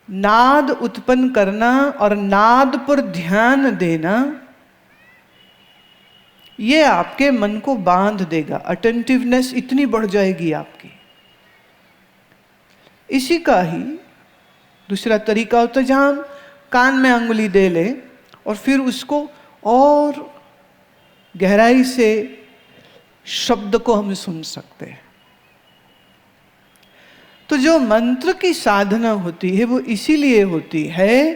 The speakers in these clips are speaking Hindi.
नाद उत्पन्न करना और नाद पर ध्यान देना, ये आपके मन को बांध देगा। अटेंटिवनेस इतनी बढ़ जाएगी आपकी। इसी का ही दूसरा तरीका होता है जहां हम कान में अंगुली दे लें और फिर उसको और गहराई से शब्द को हम सुन सकते हैं। तो जो मंत्र की साधना होती है वो इसीलिए होती है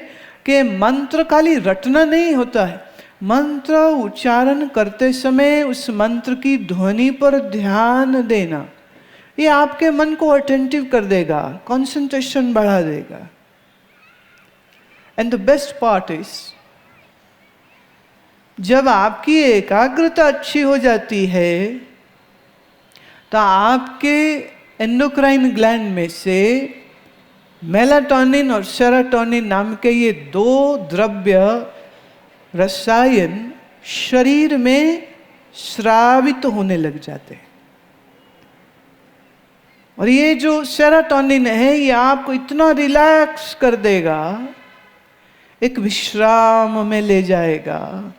कि मंत्र खाली रटना नहीं होता है, मंत्र उच्चारण करते समय उस मंत्र की ध्वनि पर ध्यान देना, ये आपके मन को अटेंटिव कर देगा, कंसंट्रेशन बढ़ा देगा। And the best part is, जब आपकी एकाग्रता अच्छी हो जाती है तो आपके एंडोक्राइन ग्लैंड में से मेलाटोनिन और सेरोटोनिन नाम के ये दो द्रव्य रसायन शरीर में स्रावित होने लग जाते हैं। और ये जो सेरोटोनिन है ये आपको इतना रिलैक्स कर देगा, एक विश्राम में ले जाएगा।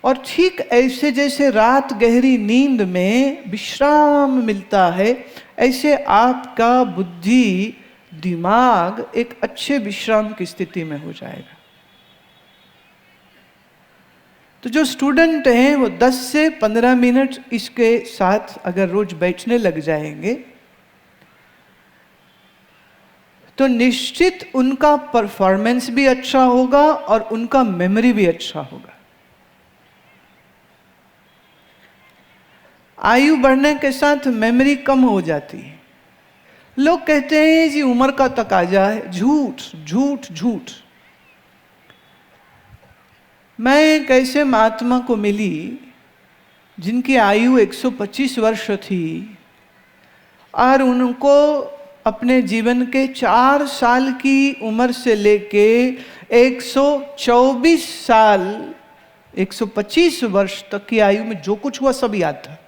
और ठीक ऐसे जैसे रात गहरी नींद में विश्राम मिलता है, ऐसे आपका बुद्धि दिमाग एक अच्छे विश्राम की स्थिति में हो जाएगा। तो जो स्टूडेंट हैं वो 10 से 15 मिनट इसके साथ अगर रोज बैठने लग जाएंगे तो निश्चित उनका परफॉर्मेंस भी अच्छा होगा और उनका मेमोरी भी अच्छा होगा। आयु बढ़ने के साथ मेमोरी कम हो जाती है। लोग कहते हैं जी उम्र का तकाजा है, झूठ झूठ झूठ। मैं एक ऐसे महात्मा को मिली जिनकी आयु 125 वर्ष थी और उनको अपने जीवन के 4 साल की उम्र से लेके 124 साल 125 वर्ष तक की आयु में जो कुछ हुआ सब याद था,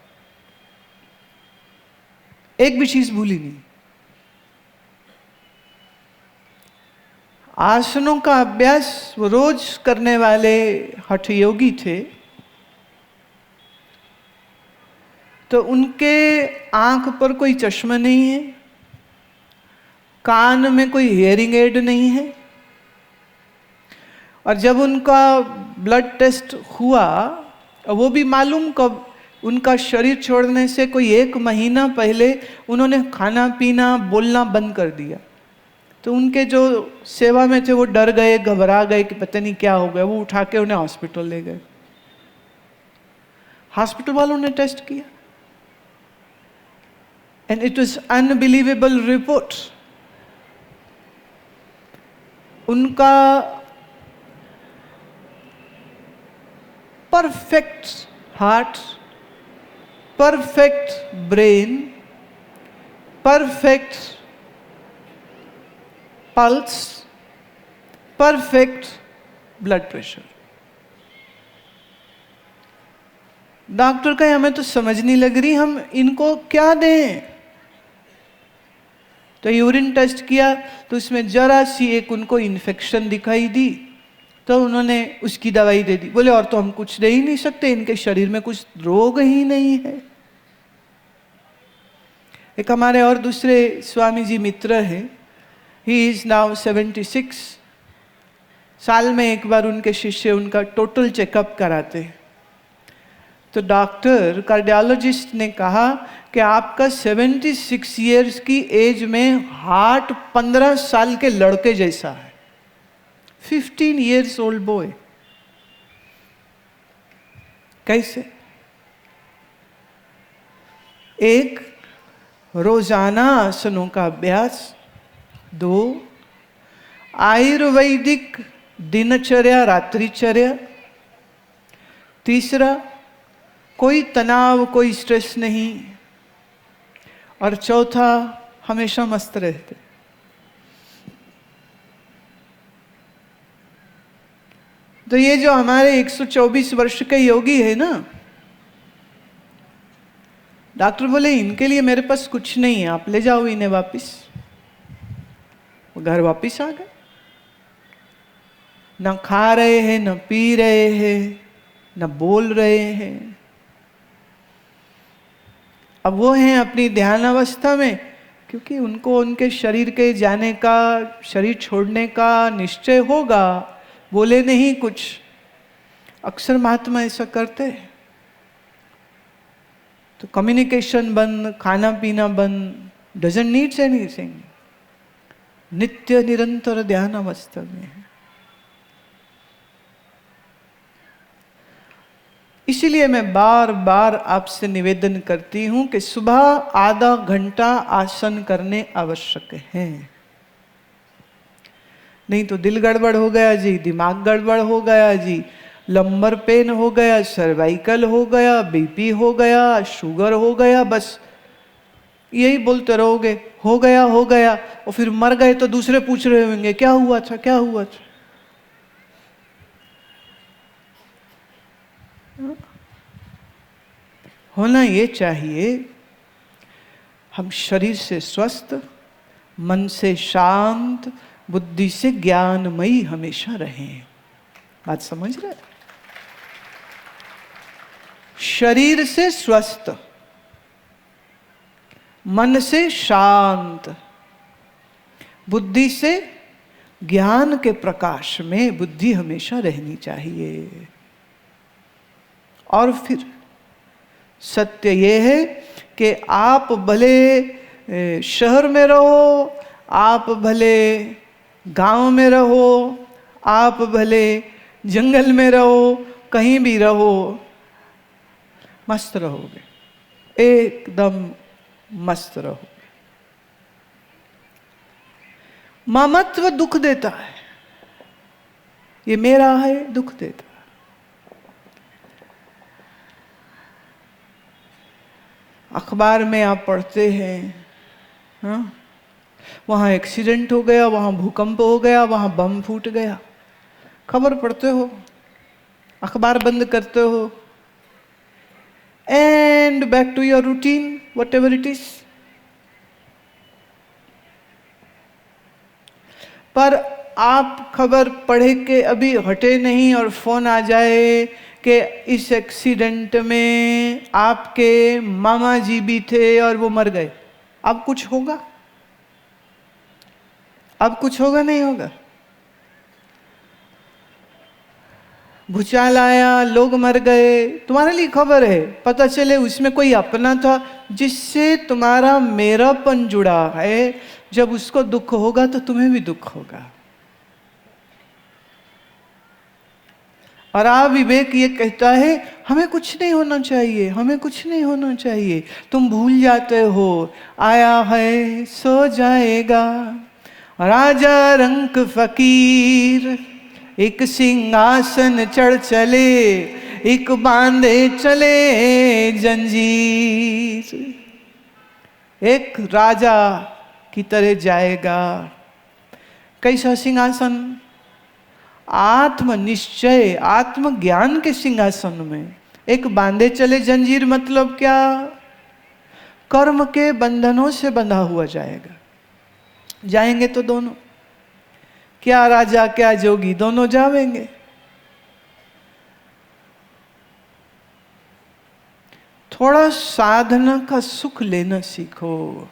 एक भी चीज भूली नहीं। आसनों का अभ्यास वो रोज करने वाले हठ योगी थे। तो उनके आंख पर कोई चश्मा नहीं है, कान में कोई हियरिंग एड नहीं है, और जब उनका ब्लड टेस्ट हुआ वो भी मालूम कब, उनका शरीर छोड़ने से कोई 1 महीना पहले उन्होंने खाना पीना बोलना बंद कर दिया। तो उनके जो सेवा में थे वो डर गए, घबरा गए कि पता नहीं क्या हो गया। वो उठा के उन्हें हॉस्पिटल ले गए। हॉस्पिटल वालों ने टेस्ट किया and it was unbelievable report. उनका perfect heart, perfect brain, perfect pulse, perfect blood pressure. Doctor कहे हमें तो समझ नहीं लग रही, हम इनको क्या दें। तो यूरिन टेस्ट किया तो उसमें जरा सी एक उनको इन्फेक्शन दिखाई दी, तो उन्होंने उसकी दवाई दे दी। बोले और तो हम कुछ दे ही नहीं सकते, इनके शरीर में कुछ रोग ही नहीं है। एक हमारे और दूसरे स्वामी जी मित्र हैं, ही इज नाउ 76। साल में एक बार उनके शिष्य उनका टोटल चेकअप कराते हैं। तो डॉक्टर कार्डियोलॉजिस्ट ने कहा कि आपका 76 इयर्स की एज में हार्ट 15 साल के लड़के जैसा है। 15 years old boy। कैसे? एक, रोजाना आसनों का अभ्यास। 2, आयुर्वैदिक दिनचर्या रात्रिचर्या। 3, कोई तनाव कोई स्ट्रेस नहीं। और 4, हमेशा मस्त रहते। तो ये जो हमारे 124 वर्ष के योगी है ना, डॉक्टर बोले इनके लिए मेरे पास कुछ नहीं है, आप ले जाओ इन्हें वापस। वो घर वापिस आ गए। न खा रहे हैं, न पी रहे हैं, न बोल रहे हैं। अब वो हैं अपनी ध्यान अवस्था में, क्योंकि उनको उनके शरीर के जाने का, शरीर छोड़ने का निश्चय होगा, बोले नहीं कुछ। अक्सर महात्मा ऐसा करते हैं। तो कम्युनिकेशन बंद, खाना पीना बंद, डजंट नीड्स एनीथिंग, नित्य निरंतर ध्यान अवस्था में है। इसीलिए मैं बार बार आपसे निवेदन करती हूं कि सुबह आधा घंटा आसन करने आवश्यक हैं। नहीं तो दिल गड़बड़ हो गया जी, दिमाग गड़बड़ हो गया जी, लंबर पेन हो गया, सर्वाइकल हो गया, बीपी हो गया, शुगर हो गया, बस यही बोलते रहोगे, हो गया हो गया। और फिर मर गए तो दूसरे पूछ रहे होंगे क्या हुआ था, क्या हुआ था। होना ये चाहिए हम शरीर से स्वस्थ, मन से शांत, बुद्धि से ज्ञानमयी हमेशा रहें। बात समझ रहे? शरीर से स्वस्थ, मन से शांत, बुद्धि से ज्ञान के प्रकाश में बुद्धि हमेशा रहनी चाहिए। और फिर सत्य ये है कि आप भले शहर में रहो, आप भले गांव में रहो, आप भले जंगल में रहो, कहीं भी रहो, मस्त रहोगे, एकदम मस्त रहोगे। ममत्व दुख देता है, ये मेरा है, दुख देता है। अखबार में आप पढ़ते हैं, हाँ, वहाँ एक्सीडेंट हो गया, वहाँ भूकंप हो गया, वहाँ बम फूट गया। खबर पढ़ते हो, अखबार बंद करते हो, and back to your routine, whatever it is. पर आप खबर पढ़े के अभी हटे नहीं और फोन आ जाए कि इस एक्सीडेंट में आपके मामा जी भी थे और वो मर गए। अब कुछ होगा? अब कुछ होगा? नहीं होगा। भूचाल आया, लोग मर गए, तुम्हारे लिए खबर है, पता चले उसमें कोई अपना था जिससे तुम्हारा मेरापन जुड़ा है। जब उसको दुख होगा तो तुम्हें भी दुख होगा। और विवेक ये कहता है हमें कुछ नहीं होना चाहिए, हमें कुछ नहीं होना चाहिए। तुम भूल जाते हो, आया है सो जाएगा। राजा रंक फकीर एक सिंहासन चढ़ चले, एक बांधे चले जंजीर। एक राजा की तरह जाएगा। कैसा सिंहासन? आत्म निश्चय, आत्मज्ञान के सिंहासन में। एक बांधे चले जंजीर मतलब क्या? कर्म के बंधनों से बंधा हुआ जाएगा। जाएंगे तो दोनों, क्या राजा क्या जोगी, दोनों जाएंगे। थोड़ा साधना का सुख लेना सीखो।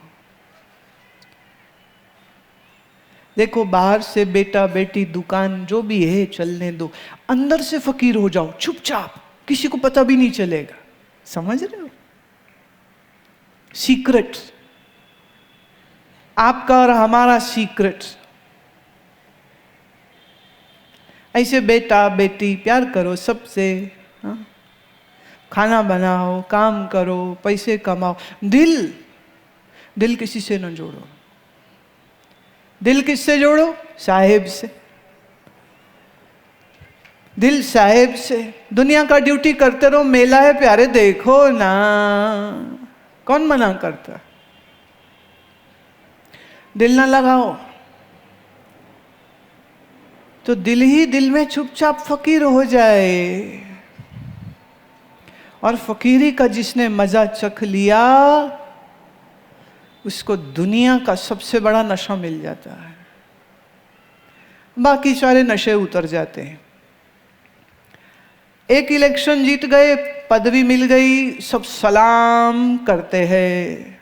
देखो, बाहर से बेटा बेटी दुकान जो भी है चलने दो, अंदर से फकीर हो जाओ चुपचाप, किसी को पता भी नहीं चलेगा। समझ रहे हो? सीक्रेट, आपका और हमारा सीक्रेट। ऐसे बेटा बेटी प्यार करो सबसे, हाँ? खाना बनाओ, काम करो, पैसे कमाओ। दिल किसी से न जोड़ो। दिल किससे जोड़ो? साहेब से। दिल साहेब से। दुनिया का ड्यूटी करते रहो, मेला है प्यारे देखो ना, कौन मना करता? दिल ना लगाओ तो दिल ही दिल में चुपचाप फकीर हो जाए। और फकीरी का जिसने मजा चख लिया उसको दुनिया का सबसे बड़ा नशा मिल जाता है। बाकी सारे नशे उतर जाते हैं। एक इलेक्शन जीत गए, पदवी मिल गई, सब सलाम करते हैं।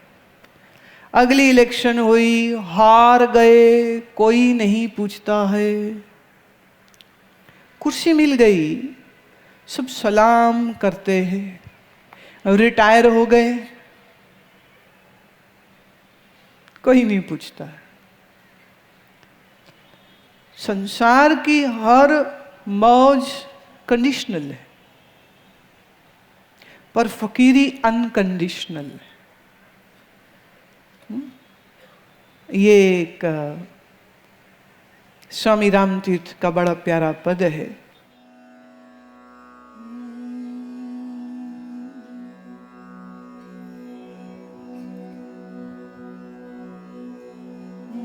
अगली इलेक्शन हुई, हार गए, कोई नहीं पूछता है। कुर्सी मिल गई, सब सलाम करते हैं। रिटायर हो गए, कोई नहीं पूछता है। संसार की हर मौज कंडीशनल है, पर फकीरी अनकंडीशनल है। ये एक स्वामी रामतीर्थ का बड़ा प्यारा पद है।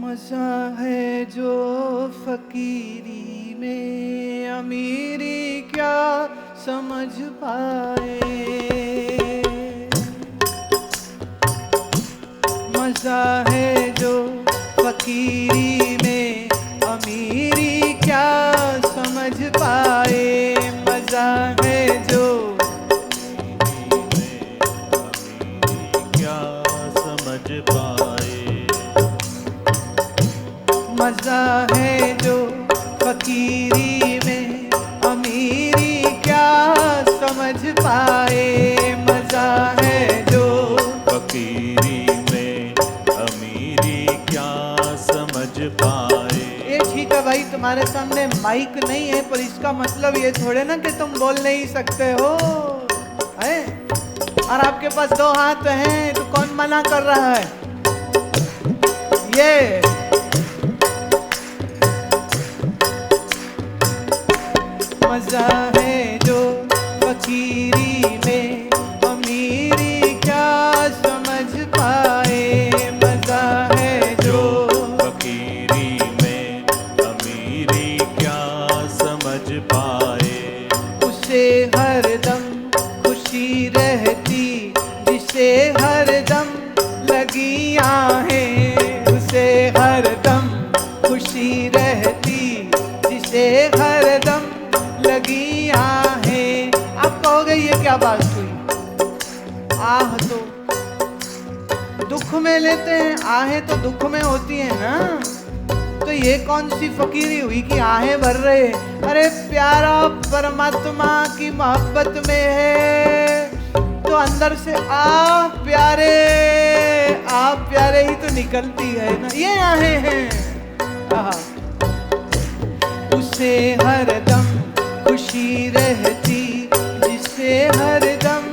मजा है जो फकीरी में, अमीरी क्या समझ पाए। मजा है जो फकीरी में, अमीरी क्या समझ पाए। मजा है जो क्या समझ पाए। मजा है जो फकीरी में, अमीरी क्या समझ पाए। मजा है जो फकीरी में अमीरी क्या समझ पाए। ये ठीक है भाई, तुम्हारे सामने माइक नहीं है, पर इसका मतलब ये थोड़े ना कि तुम बोल नहीं सकते हो है? और आपके पास दो हाथ हैं, तो कौन मना कर रहा है? ये मजा है जो फकीरी में, अमीरी क्या समझ पाए। मजा है जो फकीरी में अमीरी क्या समझ पाए। उसे हरदम खुशी रहती, जिसे हरदम लगी आहें। उसे हरदम खुशी रहती, जिसे हरदम लगी आहें। आप कहोगे ये क्या बात हुई? आह तो दुख में लेते हैं, आहें तो दुख में होती है ना। तो ये कौन सी फकीरी हुई कि आहें भर रहे? अरे प्यारा परमात्मा की मोहब्बत में है, तो अंदर से आ प्यारे ही तो निकलती है ना। ये आहें हैं। उसे हरदम खुशी रहती, जिसे हरदम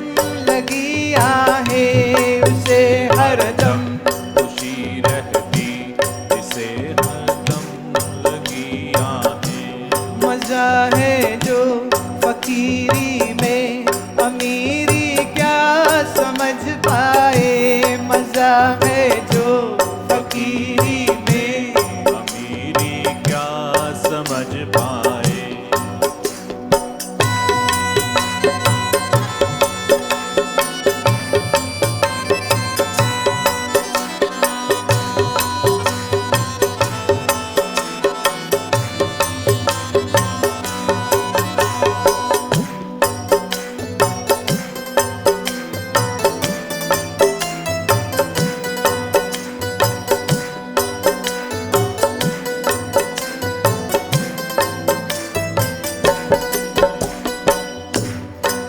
लगी आहें। उसे हरदम खुशी रहती, जिसे हरदम लगी आहें। मजा है जो फकीरी में, अमीरी क्या समझ पाए। मजा है जो फकीरी में, अमीरी क्या समझ पाए।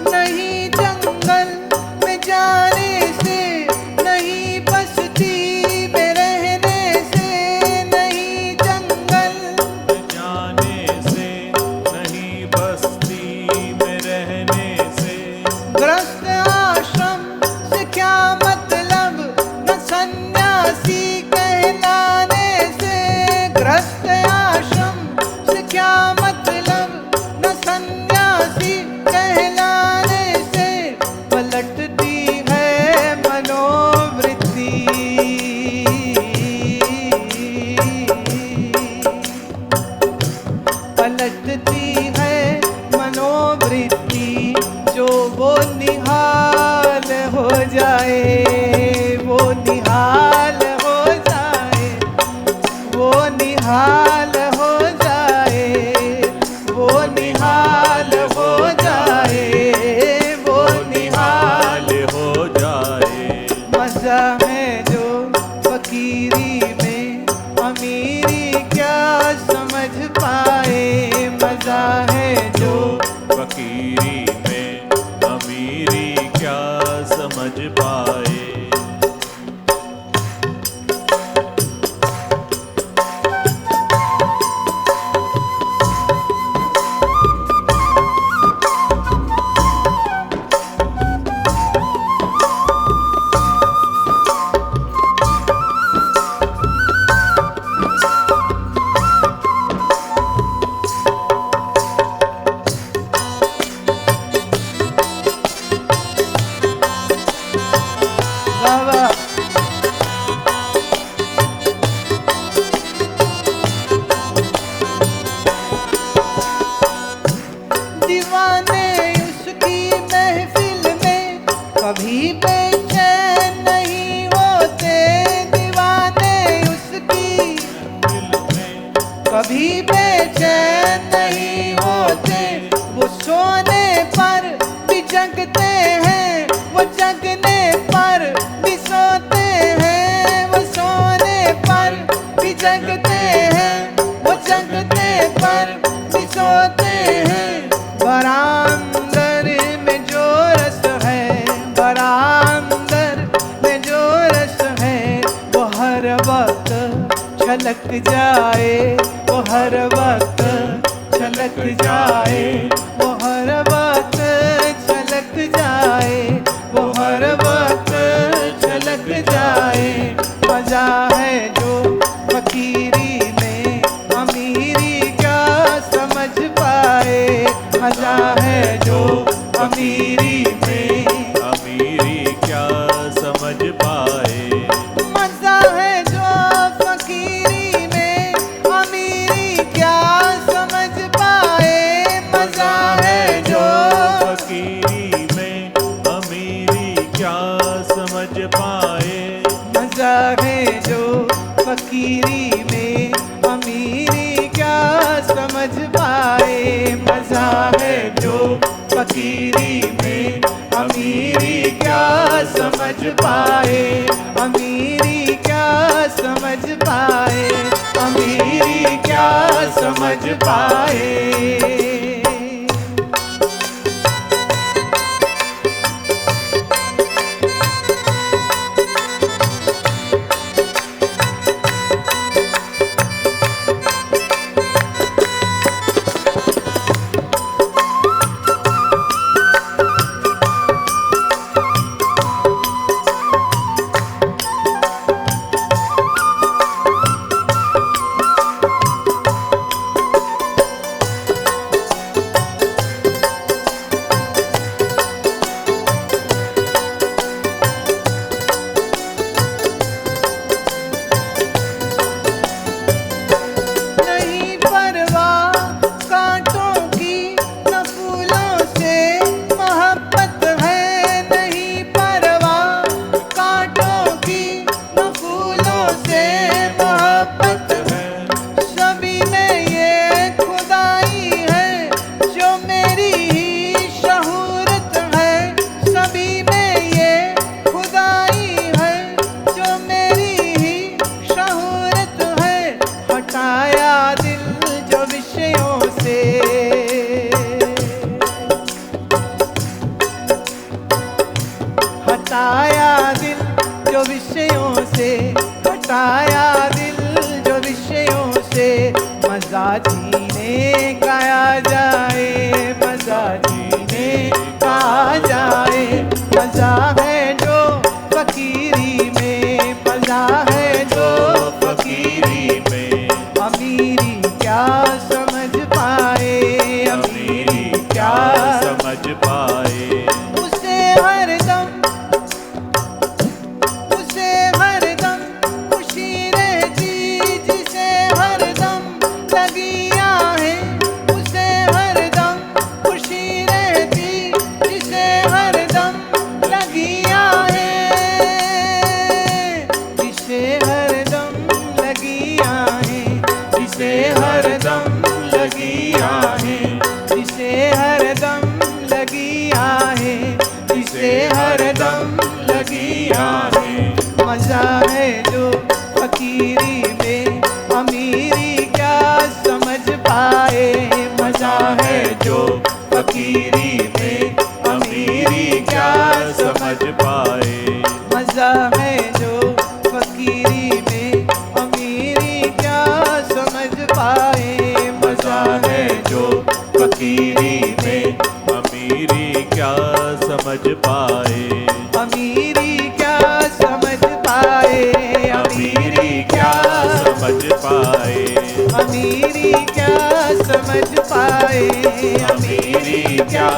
नहीं जंगल में जाने से, नहीं बस्ती में रहने से। नहीं जंगल जाने से, नहीं बस्ती में रहने से। ग्रस्त आश्रम से क्या मतलब, न सन्यासी कहलाने से। ग्रस्त आश्रम से क्या मतलब, न सन्यासी कहलाने से। पलटती है मनोवृत्ति, पलटती है मनोवृत्ति। जो वो निहाल हो जाए, वो निहाल हो जाए, वो निहाल हो जाए। बेचैन नहीं होते, वो सोने पर भी जगते हैं, वो जगने पर भी सोते हैं, वो सोने पर भी जगते हैं, वो जगने पर भी सोते हैं। बरांदर में जो रस है, बरांदर में जो रस है, वो हर वक्त छलक जाए, वो हर वक्त छलक जाए, वो हर वक्त छलक जाए, वो हर वक्त छलक जाए। मजा है जो फकीरी में, अमीरी क्या समझ पाए, मजा है जो अमीरी में, अमीरी क्या समझ पाए। मजा है जो फकीरी में, अमीरी क्या समझ पाए, मजा है जो फकीरी में अमीरी क्या समझ पाए। मजा है जो फकीरी में, अमीरी क्या समझ पाए, मजा है जो फकीरी में, अमीरी क्या समझ पाए, अमीरी क्या समझ पाए, अमीरी क्या समझ पाए। नहीं परवाह कांटों की, न फूलों से मोहब्बत है, नहीं परवाह कांटों की, न फूलों से मोहब्बत है। सभी में ये खुदाई है जो मेरी ही शहूरत है, सभी में ये खुदाई है जो मेरी ही शहूरत है। हटाया दिल जो विषयों से, हटाया दिल जो विषयों से, हटाया दिल जो विषयों से। मजा जीने का आ जाए, मजा जीने का आ जाए, मजा है जो फकीरी में, मजा है जो फकीरी में। अमीरी क्या समझ पाए, अमीरी क्या समझ पाए। उसे हरदम, उसे हरदम खुशी रहती जिसे हरदम लगी आहें, उसे हरदम खुशी रहती जिसे हरदम लगी आहें, जिसे हरदम लगी आहें, जिसे हरदम लगी आहें, जिसे हरदम लगी आहें, जिसे हरदम लगी आहें। मजा है जो फकीरी में, अमीरी क्या समझ पाए, मजा है जो फकीरी में, अमीरी क्या समझ पाए। मजा है जो फकीरी में, अमीरी क्या समझ पाए, मजा है जो फकीरी में अमीरी क्या समझ पाए। अमीरी क्या समझ पाए, अमीरी क्या समझ पाए। अमीरी क्या समझ पाए, अमीरी क्या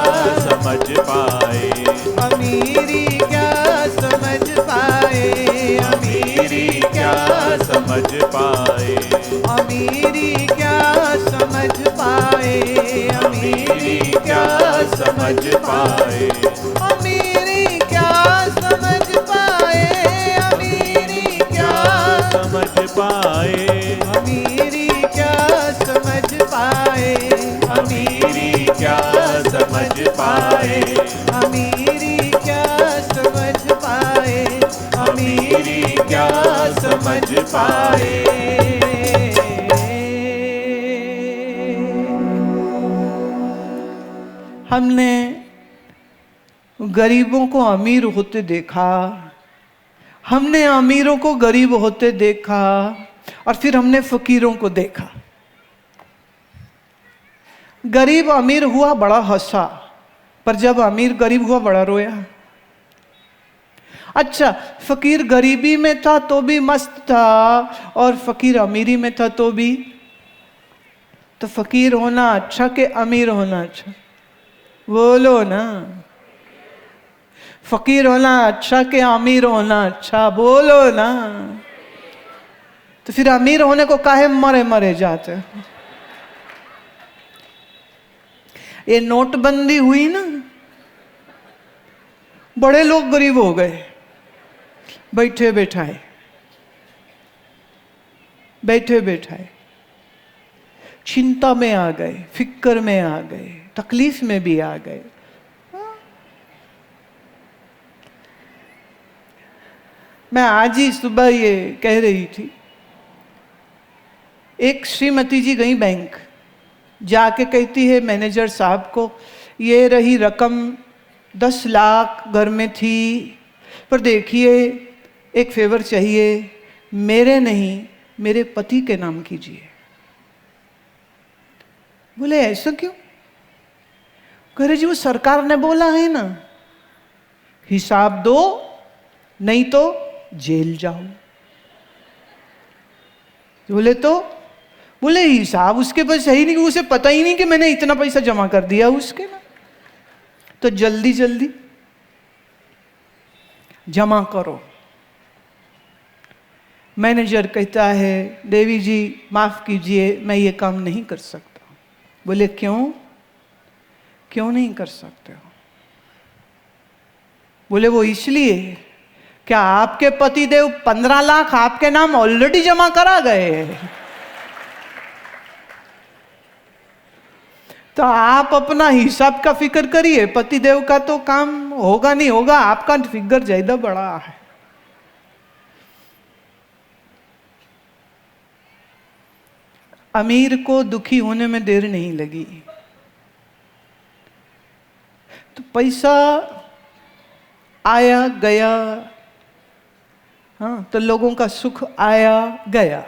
समझ पाए। अमीरी क्या समझ पाए, अमीरी क्या समझ पाए। अमीरी क्या समझ पाए, अमीरी क्या समझ पाए। अमीरी क्या समझ पाए, अमीरी क्या समझ पाए। अमीरी क्या समझ पाए। हमने गरीबों को अमीर होते देखा, हमने अमीरों को गरीब होते देखा, और फिर हमने फकीरों को देखा। गरीब अमीर हुआ बड़ा हंसा, पर जब अमीर गरीब हुआ बड़ा रोया। अच्छा, फकीर गरीबी में था तो भी मस्त था, और फकीर अमीरी में था तो भी। तो फकीर होना अच्छा कि अमीर होना अच्छा? बोलो ना। फकीर होना अच्छा कि अमीर होना अच्छा? बोलो ना। तो फिर अमीर होने को काहे मरे मरे जाते? ये नोटबंदी हुई ना, बड़े लोग गरीब हो गए, बैठे बैठाए, बैठे बैठाए चिंता में आ गए, फिक्र में आ गए, तकलीफ में भी आ गए। मैं आज ही सुबह ये कह रही थी, एक श्रीमती जी गई बैंक, जाके कहती है मैनेजर साहब को, ये रही रकम 10 लाख घर में थी, पर देखिए एक फेवर चाहिए, मेरे नहीं मेरे पति के नाम कीजिए। बोले ऐसा क्यों? कह रहे जी वो सरकार ने बोला है ना, हिसाब दो नहीं तो जेल जाओ। बोले हिसाब उसके पास है ही नहीं, उसे पता ही नहीं कि मैंने इतना पैसा जमा कर दिया उसके ना, तो जल्दी जल्दी जमा करो। मैनेजर कहता है देवी जी माफ कीजिए, मैं ये काम नहीं कर सकता। बोले क्यों? क्यों नहीं कर सकते हो? बोले वो इसलिए, क्या आपके पतिदेव 15 लाख आपके नाम ऑलरेडी जमा करा गए, तो आप अपना हिसाब का फिक्र करिए, पतिदेव का तो काम होगा नहीं होगा, आपका फिगर ज्यादा बड़ा है। अमीर को दुखी होने में देर नहीं लगी, तो पैसा आया गया, हाँ, तो लोगों का सुख आया गया।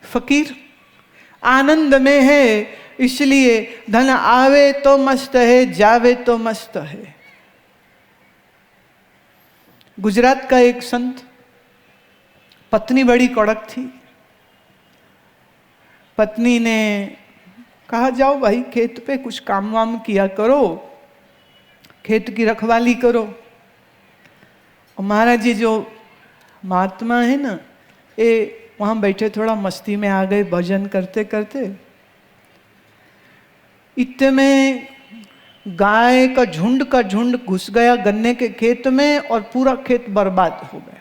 फकीर आनंद में है, इसलिए धन आवे तो मस्त है, जावे तो मस्त है। गुजरात का एक संत, पत्नी बड़ी कड़क थी। पत्नी ने कहा जाओ भाई खेत पे कुछ काम वाम किया करो, खेत की रखवाली करो। और महाराज जी जो महात्मा है ना, ये वहाँ बैठे थोड़ा मस्ती में आ गए भजन करते करते। इतने में गाय का झुंड घुस गया गन्ने के खेत में, और पूरा खेत बर्बाद हो गया।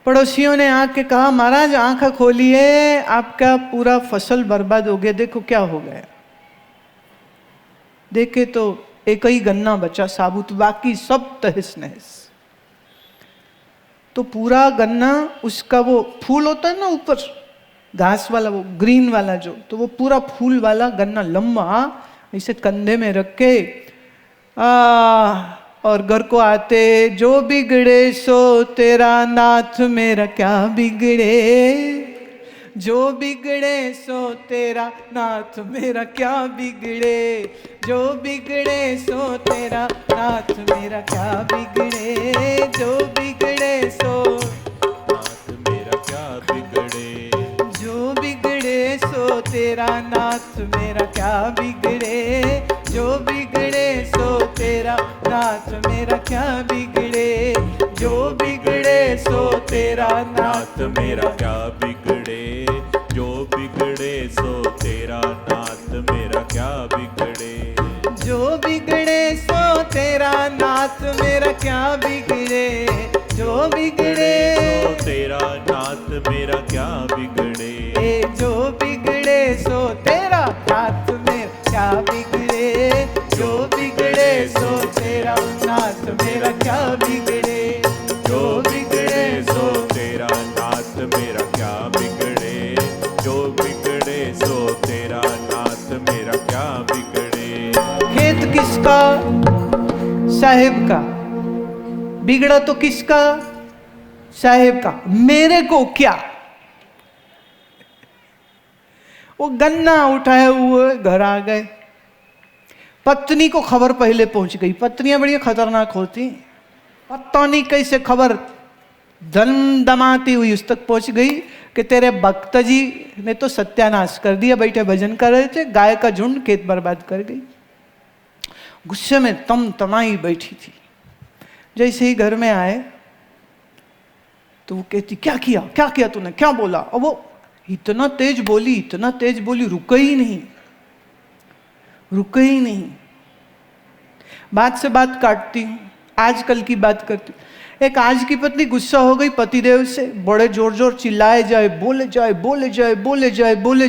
पड़ोसियों ने आके कहा महाराज आंख खोलिए, आपका पूरा फसल बर्बाद हो गया, देखो क्या हो गया। देखे तो एक ही गन्ना बचा साबुत, बाकी सब तहस नहस। तो पूरा गन्ना, उसका वो फूल होता है ना ऊपर घास वाला, वो ग्रीन वाला जो, तो वो पूरा फूल वाला गन्ना लंबा इसे कंधे में रख के और घर को आते, जो बिगड़े सो तेरा नाथ मेरा क्या बिगड़े, जो बिगड़े सो तेरा नाथ मेरा क्या बिगड़े, जो बिगड़े सो तेरा नाथ मेरा क्या बिगड़े, जो बिगड़े सो नाथ मेरा क्या बिगड़े, जो बिगड़े सो तेरा नाथ मेरा क्या बिगड़े, जो बिगड़े सो तेरा नाथ मेरा क्या बिगड़े, जो बिगड़े सो तेरा नाथ मेरा क्या बिगड़े, जो बिगड़े सो तेरा नाथ मेरा क्या बिगड़े, जो बिगड़े सो तेरा नाथ मेरा क्या बिगड़े, जो बिगड़े सो तेरा नाथ मेरा क्या बिगड़े, जो बिगड़े सो तेरा नाथ मेरा क्या बिगड़े, जो बिगड़े सो तेरा नाथ मेरा क्या बिगड़े, जो किसका? साहेब का। बिगड़ा तो किसका? साहेब का। मेरे को क्या? वो गन्ना उठाए हुए घर आ गए। पत्नी को खबर पहले पहुंच गई। पत्नियां बड़ी खतरनाक होती, पता नहीं कैसे खबर दमदमाती हुई उस तक पहुंच गई कि तेरे भक्त जी ने तो सत्यानाश कर दिया। बैठे भजन कर रहे थे, गाय का झुंड खेत बर्बाद कर गई। गुस्से में तमाई बैठी थी। जैसे ही घर में आए तो वो कहती, क्या किया तूने, क्या बोला? और वो इतना तेज बोली, रुके ही नहीं। बात से बात काटती हूँ, आजकल की बात करती हूँ। एक आज की पत्नी गुस्सा हो गई पतिदेव से, बड़े जोर चिल्लाए जाए, बोले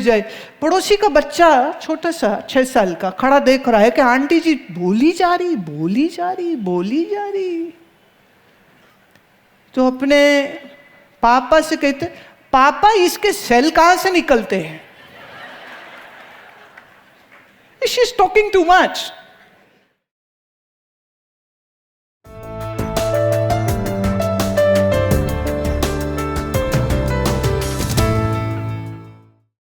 जाए। पड़ोसी का बच्चा छोटा सा 6 साल का खड़ा देख रहा है कि आंटी जी बोली जा रही। तो अपने पापा से कहते, पापा इसके सेल कहां से निकलते हैं? She is talking too much.